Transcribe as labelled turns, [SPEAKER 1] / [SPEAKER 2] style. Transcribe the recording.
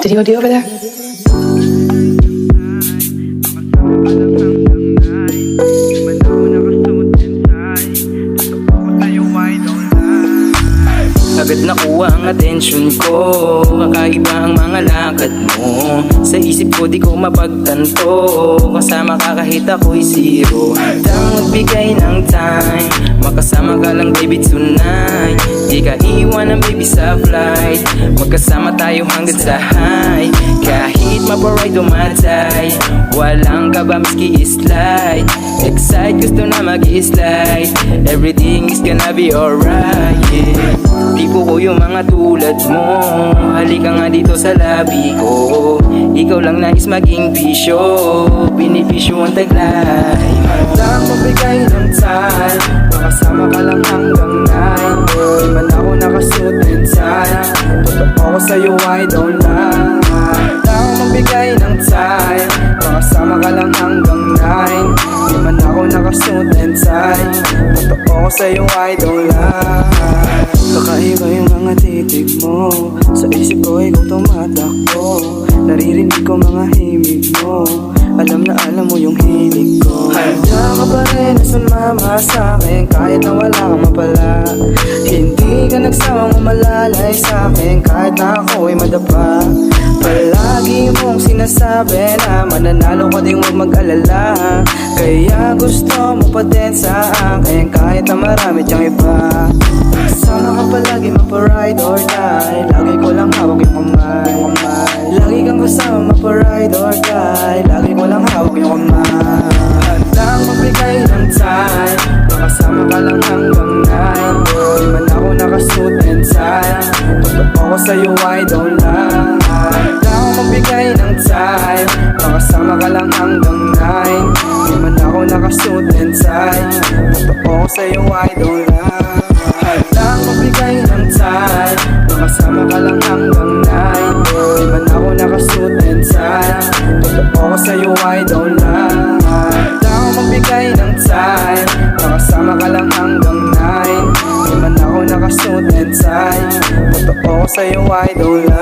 [SPEAKER 1] Did you over there?
[SPEAKER 2] Agad nakuha ang atensyon ko, kakaiba ang mga lakad mo. Sa isip ko di ko mapagtanto, kasama ka kahit ako'y zero. Handang magbigay ng time, makasama ka lang baby tonight. Di ka iwan ng baby sa flight, magkasama tayo hanggang sa high. Kahit maparide o matay, walang kaba miski slide. Excite, gusto na mag-slide, everything is gonna be alright, yeah. Tipo ko yung mga tulad mo, halika nga dito sa labi ko. Ikaw lang nais maging bisyo, binipisyo ang taglay. Handang magbigay ng time, makasama ka lang hanggang 9. Di man ako nakasuit and tie, totoo ko sa'yo I don't lie. Handang magbigay ng time, makasama ka lang hanggang 9. Di man ako nakasuit and tie, totoo ko sa'yo I don't lie. Kakaiba yung mga titig mo, sa isip ko ikaw tumatakbo. Naririnig ko mga himig mo, alam na alam mo yung hilig ko. Handa ka pa rin na sumama sa'kin kahit na wala kang mapala. Hindi ka nagsawang umalalay sa'kin kahit na ako'y madapa. Palagi mong sinasabi na mananalo ka ding huwag mag-alala. Kaya gusto mo pa din sa akin kahit na marami diyang iba. Kasama ka palagi mapa-ride or die, lagi ko lang hawak yung kamay. Lagi kang kasama mapa-ride or die, lagi ko lang hawak yung kamay. Handang magbigay ng time, makasama ka lang hanggang 9. Di man ako nakasuit and tie, totoo ko sa'yo I don't lie. Handang magbigay ng time, makasama ka lang hanggang 9. Di man ako nakasuit and tie, totoo ko sa'yo I don't lie. Handang magbigay ng time, makasama ka lang hanggang 9. Di man ako nakasuit and tie, totoo ko sa'yo I don't lie. Handang magbigay ng time, makasama ka lang hanggang 9. Di man ako nakasuit and tie, totoo ko sa'yo I don't lie.